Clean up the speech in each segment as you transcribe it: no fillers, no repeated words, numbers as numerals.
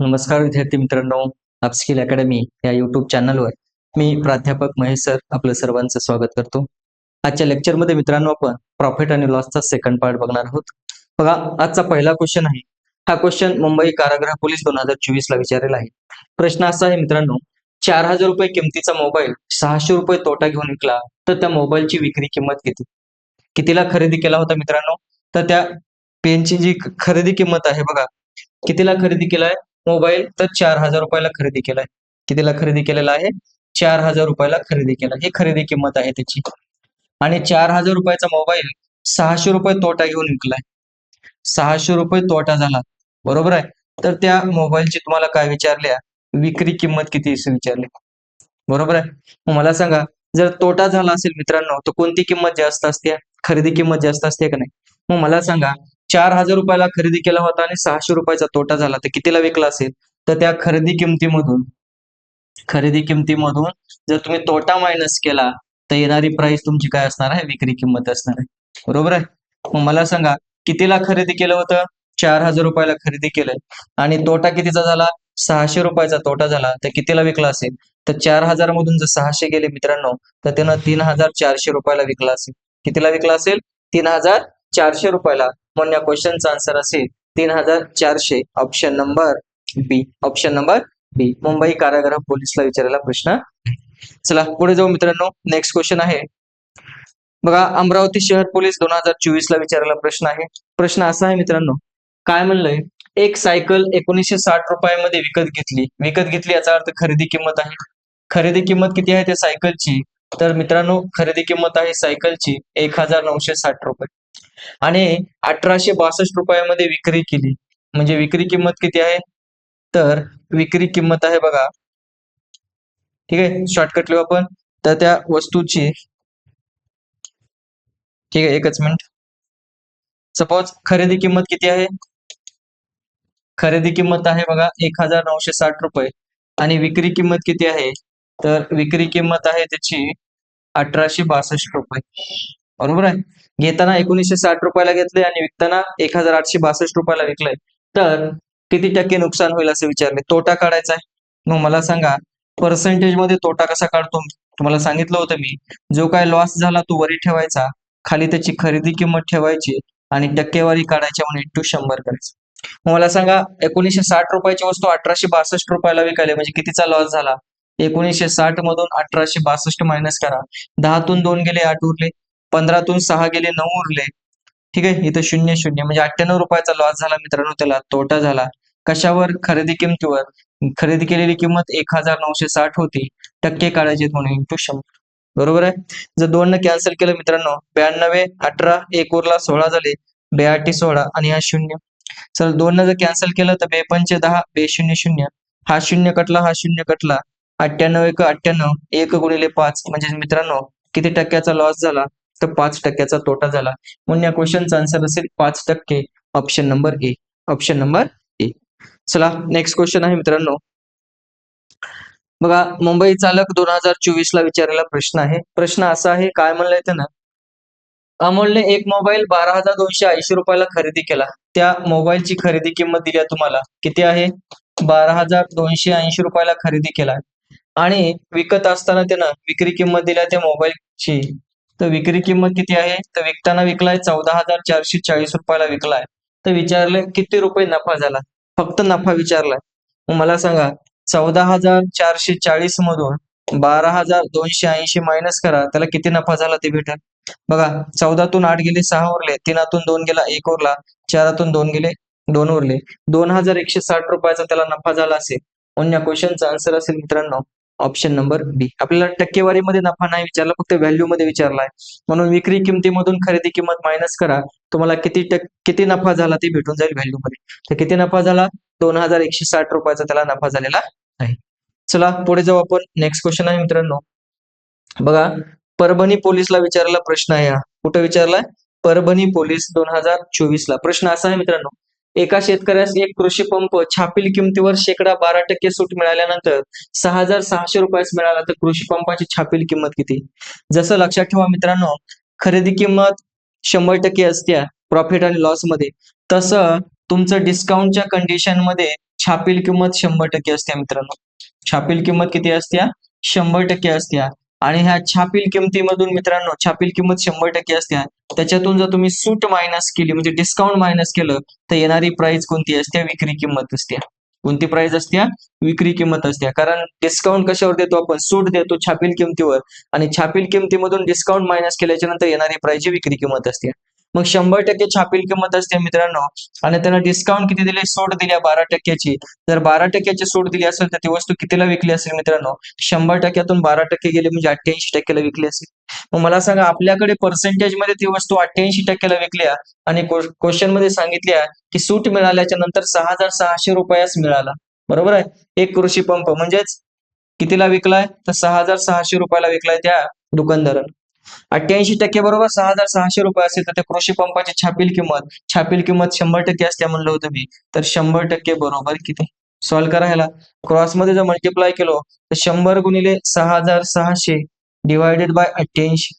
नमस्कार विद्यार्थी मित्रांनो, अपस्किल अकॅडमी या यूट्यूब चॅनलवर मी प्राध्यापक महेश सर आपलं सर्वांचं स्वागत करतो. आजच्या लेक्चरमध्ये मित्रांनो आपण प्रॉफिट आणि लॉसचा सेकंड पार्ट बघणार आहोत. बघा, आजचा पहिला क्वेश्चन आहे. हा क्वेश्चन मुंबई कारागृह पोलीस 2024 ला विचारलेला आहे. प्रश्न असा आहे मित्रांनो, 4,000 रुपये किमतीचा मोबाईल 600 रुपये तोटा घेऊन विकला तर त्या मोबाईलची विक्री किंमत किती? कितीला खरेदी केला होता मित्रांनो? तर त्या पेनची जी खरेदी किंमत आहे बघा, कितीला खरेदी केलाय मोबाईल? तर 4,000 रुपयाला खरेदी केलाय. कितीला खरेदी केलेला आहे? 4,000 रुपयाला खरेदी केला. ही खरेदी किंमत आहे त्याची. आणि 4,000 रुपयाचा मोबाईल 600 रुपये तोटा घेऊन विकलाय. 600 रुपये तोटा झाला, बरोबर आहे. तर त्या मोबाईलची तुम्हाला काय विचारल्या? विक्री किंमत किती असे विचारले, बरोबर आहे. मग मला सांगा, जर तोटा झाला असेल मित्रांनो, तर कोणती किंमत जास्त असते? खरेदी किंमत जास्त असते का नाही? मग मला सांगा, 4,000 रुपयाला खरेदी केला होता आणि 600 रुपयाचा तोटा झाला, तर कितीला विकला असेल? तर त्या खरेदी किमतीमधून जर तुम्ही तोटा मायनस केला, तर येणारी प्राइस तुमची काय असणार आहे? विक्री किंमत असणार आहे, बरोबर आहे. मग मला सांगा, कितीला खरेदी केलं होतं? 4,000 रुपयाला खरेदी केलंय आणि तोटा कितीचा झाला? 600 रुपयाचा तोटा झाला. तर कितीला विकला असेल? तर 4,000 मधून जर 600 गेले मित्रांनो, तर त्यानं 3,400 रुपयाला विकला असेल. कितीला विकला असेल? 3,400 रुपयाला. म्हणून या क्वेश्चनचा आन्सर असेल 3,400. ऑप्शन नंबर बी. ऑप्शन नंबर बी. मुंबई कारागृह पोलीसला विचारलेला प्रश्न. चला पुढे जाऊ मित्रांनो. नेक्स्ट क्वेश्चन आहे बघा, अमरावती शहर पोलीस 2024 ला विचारलेला प्रश्न आहे. प्रश्न असा आहे मित्रांनो, काय म्हणलंय? एक सायकल 1960 रुपयामध्ये विकत घेतली याचा अर्थ खरेदी किंमत आहे. खरेदी किंमत किती आहे त्या सायकलची? तर मित्रांनो, खरेदी किंमत आहे सायकलची 1,960 रुपये आणि 1,862 रुपयामध्ये विक्री केली. म्हणजे विक्री किंमत किती आहे? तर विक्री किंमत आहे बघा, ठीक आहे, शॉर्टकट लिहू आपण. तर त्या वस्तूची, ठीक आहे, एकच मिनिट. सपोज खरेदी किंमत किती आहे? खरेदी किंमत आहे बघा 1,960 रुपये आणि विक्री किंमत किती आहे? तर विक्री किंमत आहे त्याची 1,862 रुपये, बरोबर आहे. घेताना 1960 रुपयाला घेतले आणि विकताना 1,862 रुपयाला विकलंय. तर किती टक्के नुकसान होईल असं विचारले. तोटा काढायचा आहे. मग मला सांगा, पर्सेंटेज मध्ये तोटा कसा काढतो? तुम्हाला सांगितलं होतं मी, जो काय लॉस झाला तो वरी ठेवायचा, खाली त्याची खरेदी किंमत ठेवायची आणि टक्केवारी काढायची म्हणून इंटू 100 करायचं. मग मला सांगा, 1960 रुपयाची वस्तू 1,862 रुपयाला विकायला, म्हणजे कितीचा लॉस झाला? 1960 मधून 1,862 मायनस करा. 10तून 2 गेले 8 उरले, 15तून 6 गेले 9 उरले, ठीक आहे. इथं 0 0 म्हणजे 98 रुपयाचा लॉस झाला मित्रांनो, त्याला तोटा झाला. कशावर? खरेदी किमतीवर. खरेदी केलेली किंमत 1,960 होती, टक्के काढायचे म्हणून इंटू 100, बरोबर आहे. जर 2 न कॅन्सल केलं मित्रांनो, 92 18 1 उरला 16 झाले, 82 16 आणि हा 0. चल 2 न जर कॅन्सल केलं तर 2 पंचे 10, 2 0 0, हा 0 कटला, हा 0 कटला, 98 1 98, 1 गुणिले 5 म्हणजे मित्रांनो किती टक्क्याचा लॉस झाला? तर 5% तोटा झाला. म्हणून या क्वेश्चनचा आन्सर असेल 5%. Option number A. Option number A. चला नेक्स्ट क्वेश्चन आहे मित्रांनो बघा, मुंबई चालक 2024 ला विचारलेला प्रश्न आहे. प्रश्न असा आहे, काय म्हणलंय त्यानं? अमोलने एक मोबाईल 12,280 रुपयाला खरेदी केला. त्या मोबाईलची खरेदी किंमत दिली आहे तुम्हाला. किती आहे? 12,280 रुपयाला खरेदी केला आणि विकत असताना त्यानं विक्री किंमत दिली त्या मोबाईलची. तर विक्री किंमत किती आहे? तर विकताना विकलाय 14,440 रुपयाला विकलाय. तर विचारले किती रुपये नफा झाला? फक्त नफा विचारलाय. मग मला सांगा, 14,440 मधून 12,280 मायनस करा, त्याला किती नफा झाला ते भेटेल. बघा, 14तून 8 गेले 6 उरले, 3तून 2 गेला 1 उरला, 4तून 2 गेले 2 उरले, 2,160 रुपयाचा त्याला नफा झाला असेल. म्हणून या क्वेश्चनचा आन्सर असेल मित्रांनो ऑप्शन नंबर बी. आपल्याला टक्केवारीमध्ये नफा नाही विचारला, फक्त व्हॅल्यू मध्ये विचारलाय. म्हणून विक्री किमतीमधून खरेदी किंमत मायनस करा, तुम्हाला किती नफा झाला ते भेटून जाईल व्हॅल्यू मध्ये. तर किती नफा झाला? 2,160 रुपयाचा त्याला नफा झालेला आहे. चला पुढे जाऊ आपण. नेक्स्ट क्वेश्चन आहे मित्रांनो बघा, परभणी पोलीसला विचारलेला प्रश्न आहे हा. कुठे विचारलाय? परभणी पोलीस 2024 ला. प्रश्न असा आहे मित्रांनो, एका शेतकऱ्यास एक कृषी पंप छापील किमतीवर शेकडा 12% सूट मिळाल्यानंतर 6,600 रुपयास मिळाला, तर कृषी पंपाची छापील किंमत किती? जसं लक्षात ठेवा मित्रांनो, खरेदी किंमत 100% असते प्रॉफिट आणि लॉस मध्ये, तसं तुमचं डिस्काउंटच्या कंडिशन मध्ये छापील किंमत 100% असते मित्रांनो. छापील किंमत किती असते? 100% असते. आणि ह्या छापील किमतीमधून मित्रांनो, छापील किंमत 100% असते. त्याच्यातून जर तुम्ही सूट मायनस केली म्हणजे डिस्काउंट मायनस केलं तर येणारी प्राइस कोणती असते? विक्री किंमत असते. कोणती प्राइस असते? विक्री किंमत असते. कारण डिस्काउंट कशावर देतो आपण? सूट देतो छापील किमतीवर, आणि छापील किमतीमधून डिस्काउंट मायनस केल्याच्या नंतर येणारी प्राइस जी विक्री किंमत असते. मग 100% छापील किंमत असते मित्रांनो, आणि त्याला डिस्काउंट किती दिले? सूट दिली 12%ची. जर 12%ची सूट दिली असेल तर ती वस्तू कितीला विकली असेल मित्रांनो? 100%तून 12% गेले म्हणजे 88%ला विकली असेल. मग मला सांगा, आपल्याकडे पर्सेंटेज मध्ये ती वस्तू 88%ला विकली आणि क्वेश्चन मध्ये सांगितल्या की सूट मिळाल्याच्या नंतर 6,600 रुपयास मिळाला. बरोबर आहे. एक कृषी पंप म्हणजेच कितीला विकलाय? तर 6,600 रुपयाला विकलाय त्या दुकानदारानं. 88% बरोबर 6,600 रुपये असेल तर त्या कृषी पंपाची छापील किंमत 100% असते म्हणलं होतं मी. तर 100% बरोबर किती? सॉल्व्ह करा ह्याला. क्रॉसमध्ये जर मल्टिप्लाय केलो तर 100 गुणिले 6,600 डिवायडेड बाय 88.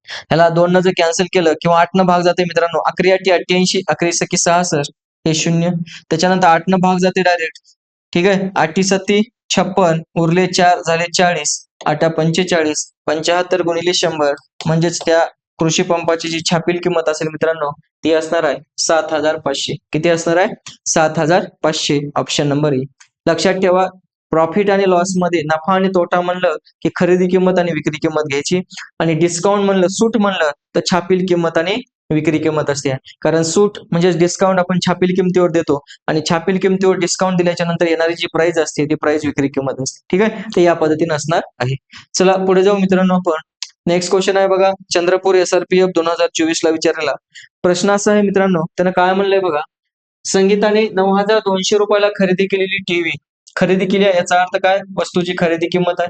ह्याला 2 न जर कॅन्सल केलं किंवा 8 न भाग जाते मित्रांनो, 11 8 88, 11 सकी 66, हे 0. त्याच्यानंतर 8 न भाग जाते डायरेक्ट. ठीक आहे. 8 सत्ती 56, उरले 4 झाले 40, 8 45, 75 गुणिले 100 म्हणजेच त्या कृषी पंपाची जी छापील किंमत असेल मित्रांनो, ती असणार आहे 7,500. किती असणार आहे? 7,500. Option number A. लक्षात ठेवा, प्रॉफिट आणि लॉस मध्ये नफा आणि तोटा म्हणलं की खरेदी किंमत आणि विक्री किंमत घ्यायची, आणि डिस्काउंट म्हणलं, सूट म्हणलं तर छापील किंमत आणि विक्री किंमत असते. कारण सूट म्हणजे डिस्काउंट आपण छापील किमतीवर देतो, आणि छापील किमतीवर डिस्काउंट दिल्याच्या नंतर येणारी जी प्राइस असते ती प्राइस विक्री किंमत असते. ठीक आहे. तर या पद्धतीने असणार आहे. चला पुढे जाऊ मित्रांनो आपण. नेक्स्ट क्वेश्चन आहे बघा, चंद्रपूर SRPF 2024 ला विचारलेला प्रश्न असा आहे मित्रांनो. त्यानं काय म्हणलंय बघा, संगीताने 9,200 रुपयाला खरेदी केलेली टीव्ही खरेदी केली आहे. याचा अर्थ काय? वस्तूची खरेदी किंमत आहे.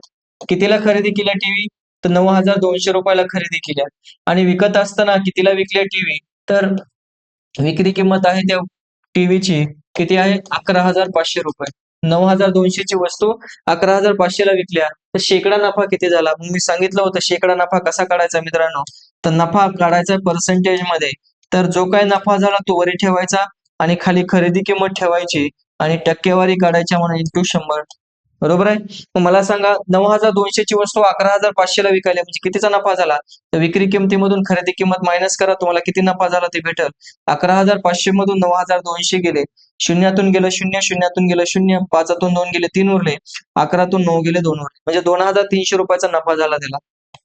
कितीला खरेदी केली टीव्ही? तर 9,200 रुपयाला खरेदी केल्या, आणि विकत असताना कितीला विकल्या टीव्ही? तर विक्री किंमत आहे त्या टीव्हीची किती आहे? 11,500 रुपये. 9,200 ची वस्तू 11,500 ला विकल्या तर शेकडा नफा किती झाला? मग मी सांगितलं होतं शेकडा नफा कसा काढायचा मित्रांनो. तर नफा काढायचा पर्सेंटेज मध्ये. तर जो काही नफा झाला तो वरी ठेवायचा, आणि खाली खरेदी किंमत ठेवायची, आणि टक्केवारी काढायच्या म्हणून इंटू 100. बरोबर आहे. मग मला सांगा, 9,200 ची वस्तू 11,500 ला विकायला म्हणजे कितीचा नफा झाला? तर विक्री किमतीमधून खरेदी किंमत मायनस करा, तुम्हाला किती नफा झाला ते भेटेल. 11,500 मधून 9,200 गेले, शून्यातून गेलं 0, शून्यातून गेलं 0, 5तून 2 गेले 3 उरले, 11तून 9 गेले 2 उरले, म्हणजे 2,300 रुपयाचा नफा झाला त्याला.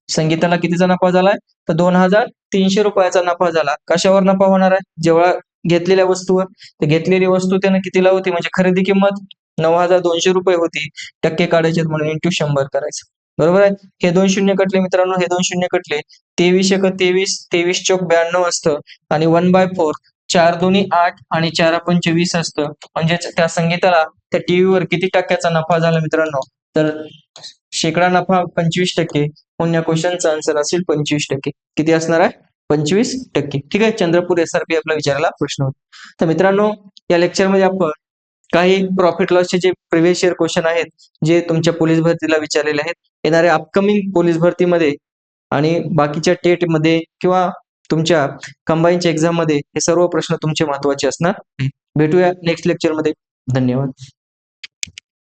संगीताला कितीचा नफा झालाय? तर 2,300 रुपयाचा नफा झाला. कशावर नफा होणार आहे? जेव्हा घेतलेल्या वस्तूवर. तर घेतलेली वस्तू त्यानं कितीला होती? म्हणजे खरेदी किंमत 9,200 रुपये होती. टक्के काढायचे म्हणून इंटू 100 करायचं. बरोबर आहे. हे 2 शून्य कटले मित्रांनो, हे 2 शून्य कटले. 23 एक 23, 23 चौक 92 असतं, आणि 1/4, 4 दुनी 8 आणि 4 पंचे 20 असतं. म्हणजेच त्या संगीताला त्या टीव्हीवर किती टक्क्याचा नफा झाला मित्रांनो? तर शेकडा नफा 25%. म्हणून या क्वेश्चनचा आन्सर असेल 25%. किती असणार आहे? 25%. ठीक आहे. चंद्रपूर SRPF आपला विचारायला प्रश्न होता. तर मित्रांनो, या लेक्चरमध्ये आपण काही प्रॉफिट लॉसचे जे प्रिव्हियस इयर क्वेश्चन आहेत, जे तुमच्या पोलीस भरतीला विचारलेले आहेत, येणाऱ्या अपकमिंग पोलीस भरतीमध्ये आणि बाकीच्या टेट मध्ये किंवा तुमच्या कंबाईनच्या एक्झाम मध्ये हे सर्व प्रश्न तुमचे महत्वाचे असणार. भेटूया नेक्स्ट लेक्चरमध्ये. धन्यवाद.